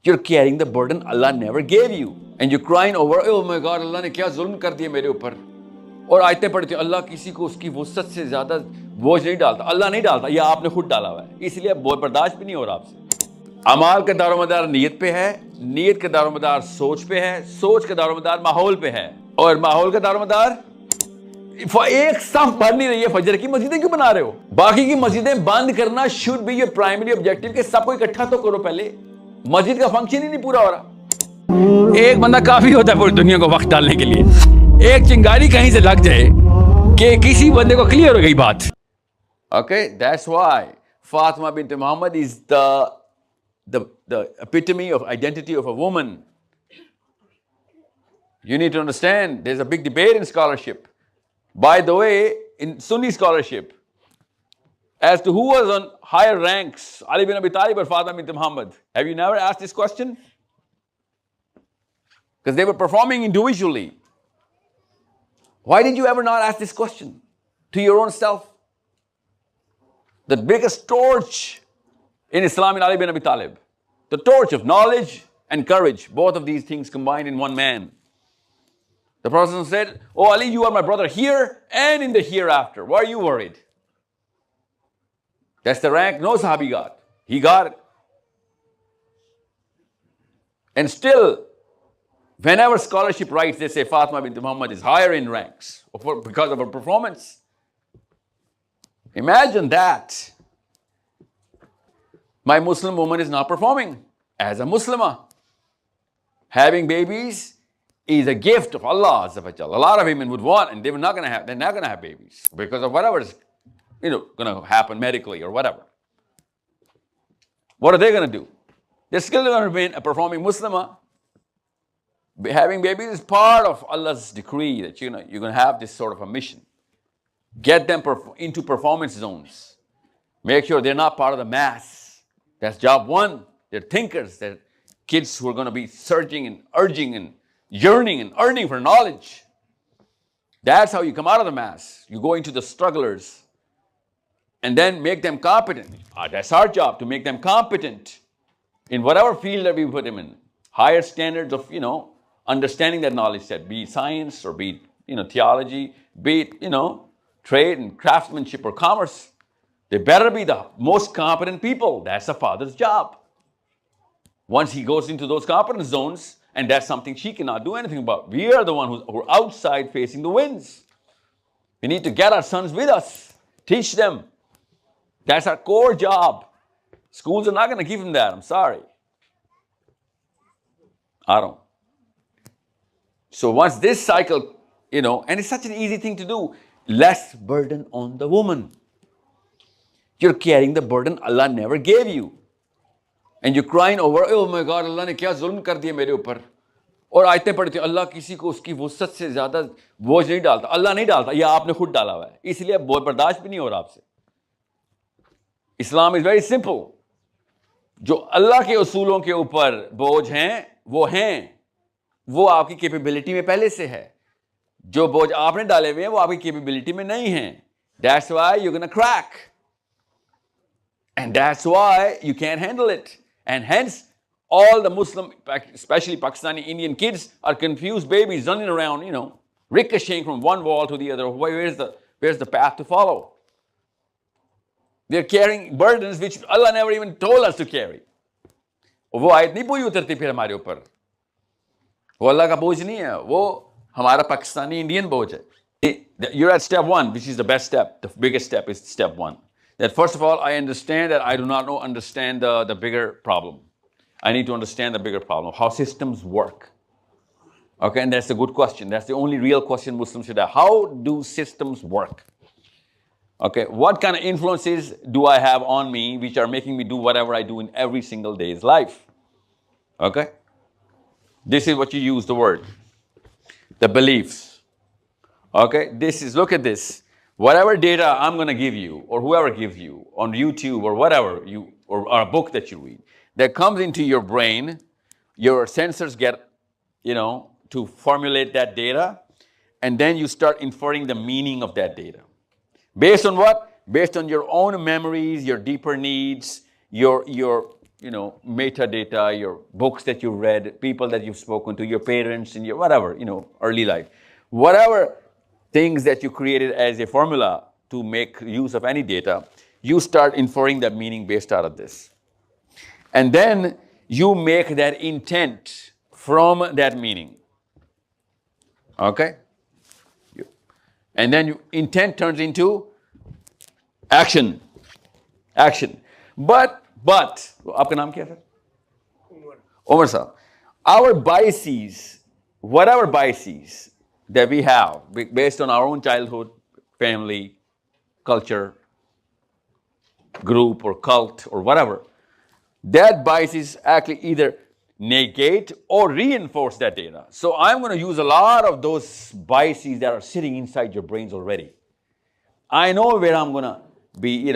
You're carrying the burden Allah never gave you. And you're crying over, oh my God, Allah ने क्या जुल्म कर दिया मेरे ऊपर. और आयतें पढ़ते हो, अल्लाह किसी को उसकी वुसअत से ज़्यादा बोझ नहीं डालता. अल्लाह नहीं डालता, यह आपने खुद डाला हुआ है. इसलिए बोझ बर्दाश्त भी नहीं हो रहा आपसे. अमाल का दारोमदार नीयत पे है, नीयत का दारोमदार सोच पे है, सोच का दारोमदार माहौल पे है, और माहौल का दारोमदार एक सफ भर नहीं रही है फजर की, मस्जिदें क्यों बना रहे हो? बाकी की मस्जिदें बंद करना should be your primary objective कि सबको इकट्ठा तो करो पहले. मस्जिद का फंक्शन ही नहीं पूरा हो रहा. एक बंदा काफी होता है पूरी दुनिया को वक्त डालने के लिए. एक चिंगारी कहीं से लग जाए कि किसी बंदे को क्लियर हो गई बात. Okay, that's why Fatima bint Mohammad is the epitome of identity of a woman. You need to understand, there's a big debate in scholarship. By the way, in Sunni scholarship, as to who was on higher ranks, Ali bin Abi Talib or Fatima bint Muhammad. Have you never asked this question? Because they were performing individually. Why did you ever not ask this question to your own self? The biggest torch in Islam in Ali bin Abi Talib. The torch of knowledge and courage, both of these things combined in one man. The Prophet said, oh Ali, you are my brother here and in the hereafter. Why are you worried? That's the rank no Sahabi got. He got it. And still, whenever scholarship writes, they say Fatima bint Muhammad is higher in ranks because of her performance. Imagine that. My Muslim woman is not performing as a Muslimah. Having babies is a gift of Allah Azza wa Jalla. A lot of women would want, and they're not going to have babies because of whatever is, going to happen medically or whatever. What are they going to do? They're still going to remain a performing Muslimah. Having babies is part of Allah's decree that you're going to have this sort of a mission. Get them into performance zones. Make sure they're not part of the mass. That's job one. They're thinkers. They're kids who are going to be searching and urging and yearning and earning for knowledge. That's how you come out of the mass. You go into the strugglers and then make them competent. That's our job, to make them competent in whatever field that we put them in. Higher standards of, understanding that knowledge set, be it science or be it, theology, be it, trade and craftsmanship or commerce. They better be the most competent people. That's a father's job. Once he goes into those competence zones, and that's something she cannot do anything about. We are the ones who are outside facing the winds. We need to get our sons with us, teach them. That's our core job. Schools are not going to give them that. I'm sorry. I don't. So once this cycle, and it's such an easy thing to do, less burden on the woman. You're carrying the burden Allah never gave you. And you're crying over, oh my God, Allah ने क्या जुल्म कर दिया मेरे ऊपर. और आयतें पढ़ते हो, अल्लाह किसी को उसकी वुसअत से ज़्यादा बोझ नहीं डालता. अल्लाह नहीं डालता, यह आपने खुद डाला हुआ है. इसलिए बोझ बर्दाश्त भी नहीं हो रहा आपसे. Islam is very simple. जो अल्लाह के उसूलों के ऊपर बोझ हैं, वो आपकी कैपेबिलिटी में पहले से है. जो बोझ आपने डाले हुए हैं, वो आपकी कैपेबिलिटी में नहीं है. That's why you're going to crack. And that's why you can't handle it. And hence, all the Muslim, especially Pakistani Indian kids, are confused babies running around, ricocheting from one wall to the other. Where's the path to follow? They're carrying burdens which Allah never even told us to carry. वो आयत नहीं पूरी उतरती फिर हमारे ऊपर. वो अल्लाह का बोझ नहीं है, वो हमारा पाकिस्तानी इंडियन बोझ है. You're at step one, which is the best step. The biggest step is step one. That first of all, I understand that I do not understand the bigger problem. I need to understand the bigger problem, how systems work. Okay, and that's a good question. That's the only real question Muslims should have. How do systems work? Okay, what kind of influences do I have on me which are making me do whatever I do in every single day's life? Okay, this is what you use the word, the beliefs. Okay, look at this. Whatever data I'm going to give you, or whoever gives you on YouTube or whatever, or a book that you read, that comes into your brain, your sensors get, to formulate that data, and then you start inferring the meaning of that data. Based on what? Based on your own memories, your deeper needs, your metadata, your books that you've read, people that you've spoken to, your parents in your whatever, early life. Whatever things that you created as a formula to make use of any data, you start inferring that meaning based out of this. And then you make that intent from that meaning. Okay? And then intent turns into action. But, आपका नाम क्या है? Umar sir. Our biases, whatever biases that we have based on our own childhood, family, culture, group or cult or whatever, that biases actually either negate or reinforce that data. So I'm going to use a lot of those biases that are sitting inside your brains already. I know where I'm going to be,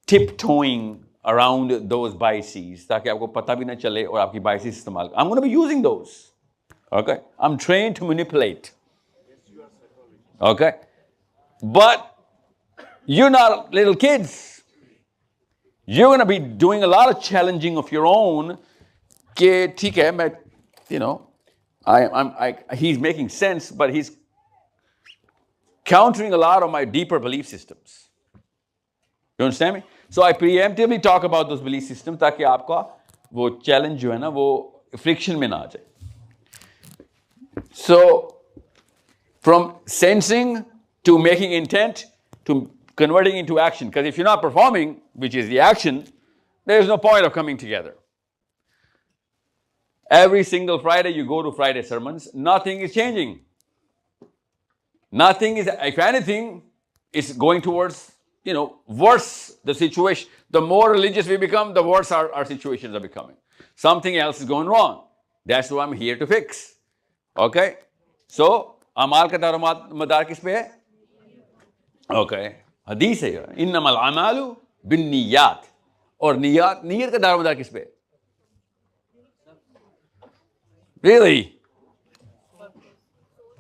tiptoeing around those biases ताकि आपको पता भी ना चले और आपकी biases इस्तेमाल. I'm going to be using those. Okay? I'm trained to manipulate. Okay? But you're not little kids. You're going to be doing a lot of challenging of your own. कि ठीक है मैं, he's making sense, but he's countering a lot of my deeper belief systems. You understand me? So I preemptively talk about those belief systems ताकि आपका वो challenge जो है ना वो friction में ना आ जाए. So from sensing to making intent to converting into action, because if you're not performing, which is the action, there's no point of coming together. Every single Friday you go to Friday sermons, nothing is changing. Nothing is, if anything, it's going towards, worse the situation. The more religious we become, the worse our situations are becoming. Something else is going wrong. That's what I'm here to fix. Okay? So, amal ka daromadar kis pe hai? Okay. Hadith hai, innamal amalu bin niyat. Or niyat ka daromadar kis pe hai? Really?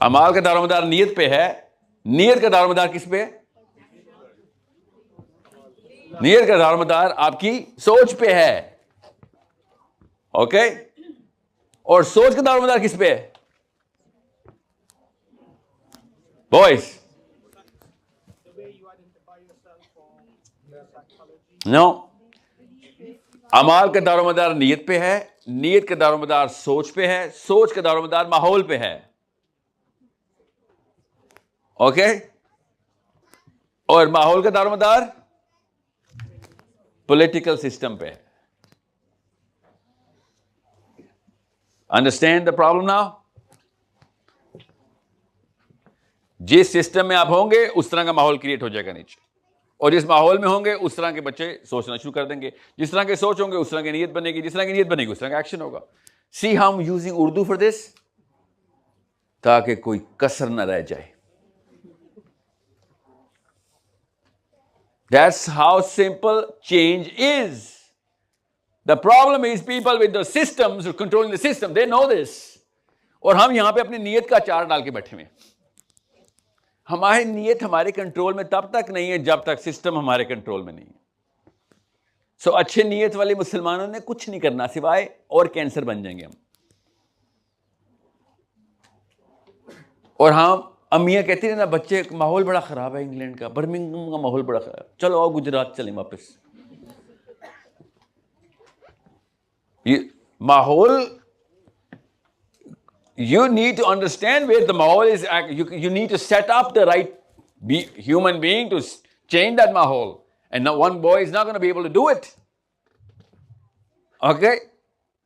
अमाल का दारोमदार नियत पे है. नियत का दारोमदार किस पे है? नियत का दारोमदार आपकी सोच पे है. ओके? और सोच का दारोमदार किस पे है? बॉयज. नो. अमाल का दारोमदार नियत पे है. नियत का दारोमदार सोच पे है. सोच का दारोमदार माहौल पे है. ओके? और माहौल का दारोमदार पॉलिटिकल सिस्टम पे है. Understand the problem now? जिस सिस्टम में आप होंगे उस तरह का माहौल क्रिएट हो जाएगा नीचे. और जिस माहौल में होंगे उस तरह के बच्चे सोचना शुरू कर देंगे. जिस तरह के सोच होंगे उस तरह की नीयत बनेगी. जिस तरह की नीयत बनेगी उस तरह का एक्शन होगा. See how I am using Urdu for this ताकि कोई कसर न रह जाए. That's how simple change is. The problem is people with the systems or controlling the system, they know this. और हम यहां पे अपनी नीयत का अचार डाल के बैठे हुए हैं. हमारी नीयत हमारे कंट्रोल में तब तक नहीं है जब तक सिस्टम हमारे कंट्रोल में नहीं है. सो अच्छे नीयत वाले मुसलमानों ने कुछ नहीं करना सिवाय और कैंसर बन जाएंगे हम. और हम अम्मियाँ कहती है ना बच्चे माहौल बड़ा ख़राब है इंग्लैंड का, बर्मिंघम का माहौल बड़ा ख़राब, चलो आओ गुजरात चलें वापस. ये माहौल, you need to understand where the mahal is. You need to set up the right human being to change that mahal. And now one boy is not going to be able to do it. Okay?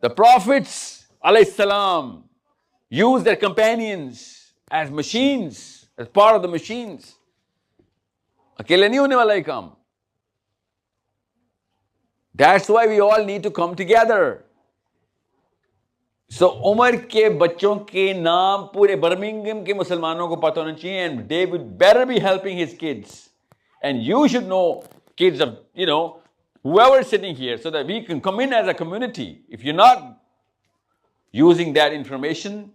The prophets, alayhi salam, use their companions as machines, as part of the machines. अकेले नहीं होने वाला ये काम. That's why we all need to come together. So Umar के बच्चों के नाम पूरे बर्मिंघम के मुसलमानों को पता होना चाहिए, and they would better be helping his kids. And you should know kids of, whoever is sitting here so that we can come in as a community. If you're not using that information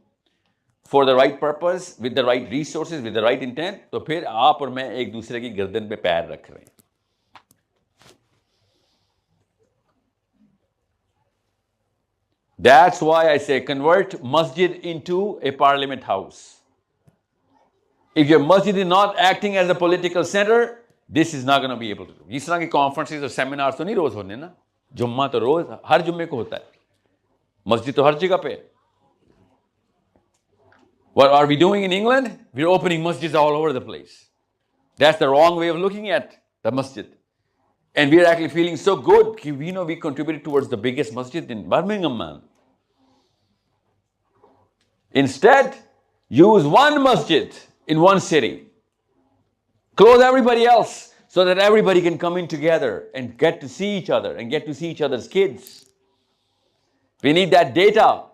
for the right purpose, with the right resources, with the right intent, तो फिर आप और मैं एक दूसरे की गर्दन पे पैर रख रहे हैं. That's why I say convert masjid into a parliament house. If your masjid is not acting as a political center, this is not going to be able to do. इस तरह की conferences और seminars तो नहीं रोज होने ना, जुम्मा तो रोज हर जुम्मे को होता है, मस्जिद तो हर जगह पे है. What are we doing in England? We're opening masjids all over the place. That's the wrong way of looking at the masjid. And we're actually feeling so good. We know we contributed towards the biggest masjid in Birmingham, man. Instead, use one masjid in one city. Close everybody else so that everybody can come in together and get to see each other and get to see each other's kids. We need that data.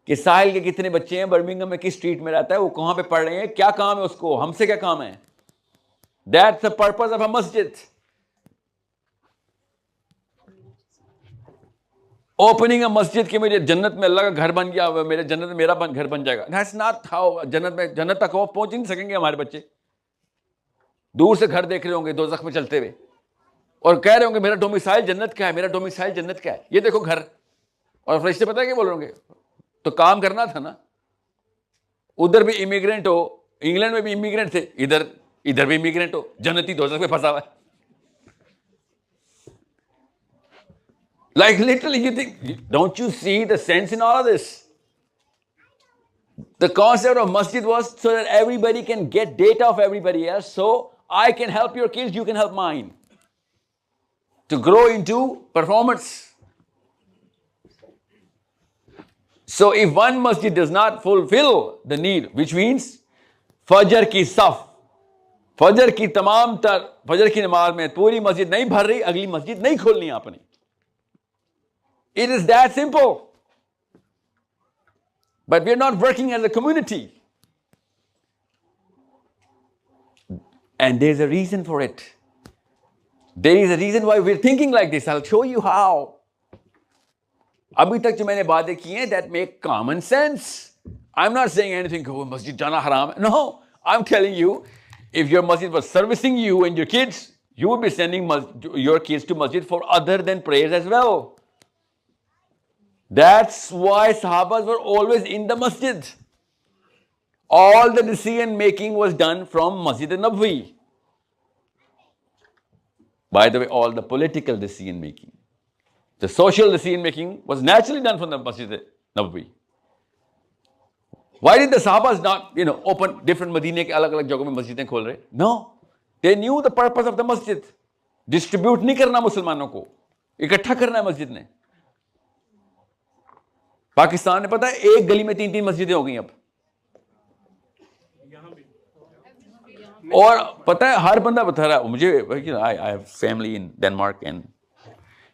कि साहिल के कितने बच्चे हैं, Birmingham में किस street में रहता है, वो कहां पे पढ़ रहे हैं, क्या काम है उसको, हमसे क्या काम है. That's the purpose of a masjid. Opening a masjid कि मुझे जन्नत में अल्लाह का घर बन गया, मेरे जन्नत में मेरा घर बन जाएगा. That's not how. जन्नत तक वो पहुंच नहीं सकेंगे हमारे बच्चे. दूर से घर देख रहे होंगे दोज़ख में चलते हुए और कह रहे होंगे मेरा डोमिसाइल जन्नत का है, मेरा डोमिसाइल जन्नत का है, ये देखो घर. और फरिश्ते पता है क्या बोल रहे होंगे, तो काम करना था ना. उधर भी इमिग्रेंट हो, इंग्लैंड में भी इमिग्रेंट थे, इधर भी इमिग्रेंट हो, जन्नती दोज़ख में फंसा हुआ है. Like literally, you think, don't you see the sense in all of this? The concept of masjid was so that everybody can get data of everybody else. So I can help your kids, you can help mine. To grow into performance. So if one masjid does not fulfill the need, which means फजर की सफ, फजर की तमाम फजर की नमाज में पूरी मस्जिद नहीं भर रही, अगली मस्जिद नहीं खोलनी आपने. It is that simple. But we are not working as a community. And there's a reason for it. There is a reason why we're thinking like this. I'll show you how. अभी तक जो मैंने बातें की हैं, that make common sense. I'm not saying anything, oh, masjid jana haram. No, I'm telling you, if your masjid was servicing you and your kids, you would be sending your kids to masjid for other than prayers as well. That's why Sahabas were always in the masjid. All the decision making was done from Masjid al-Nabawi. By the way, all the political decision making, the social decision making was naturally done from the Masjid al-Nabawi. Why did the Sahabas not, open different Madine ke alag-alag jagahon mein masjidein khol rahe? No, they knew the purpose of the masjid. Distribute nahi karna मुसलमानों को, इकट्ठा करना है मस्जिद ने. पाकिस्तान में पता है एक गली में 3-3 मस्जिदें हो गई अब. और पता है हर बंदा बता रहा है मुझे, I have family in Denmark and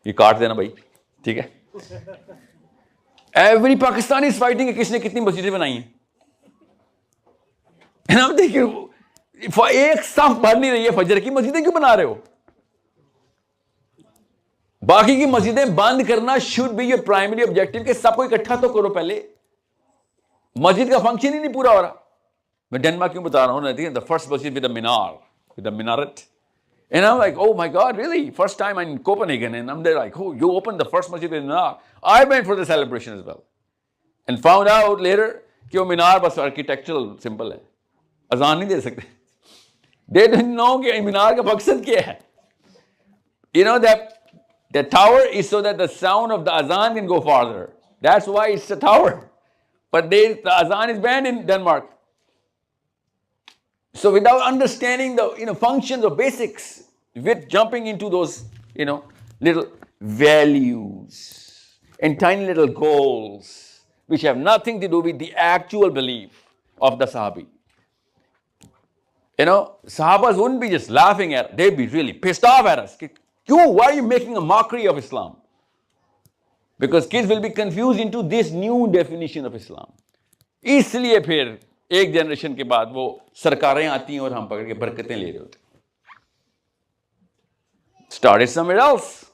ये काट देना भाई, ठीक है. एवरी पाकिस्तानी इज फाइटिंग किसने कितनी मस्जिदें बनाई हैं. देखिए एक साफ भर नहीं रही है फजर की, मस्जिदें क्यों बना रहे हो. बाकी की मस्जिदें बंद करना should be your primary objective, कि सबको इकट्ठा तो करो पहले. मस्जिद का फंक्शन ही नहीं पूरा हो रहा. मैं डेनमार्क क्यों बता रहा हूं, द फर्स्ट मस्जिद with the Minar, with the minaret. And I'm like, oh my God, really? First time I'm in Copenhagen, and I'm there like, oh, you opened the first masjid with minaar. I went for the celebration as well, and found out later कि वो मीनार बस architectural symbol है, अजान नहीं दे सकते. They didn't know कि मीनार का मकसद क्या है. That the tower is so that the sound of the azan can go farther. That's why it's a tower. But the azan is banned in Denmark. So without understanding the functions or basics, we're jumping into those little values and tiny little goals which have nothing to do with the actual belief of the Sahabi. Sahabas wouldn't be just laughing at us, they'd be really pissed off at us. Why are you making a mockery of Islam? Because kids will be confused into this new definition of Islam. इसलिए फिर एक generation के बाद वो सरकारें आती हैं और हम पकड़ के बरकतें ले रहे होते. Started somewhere else.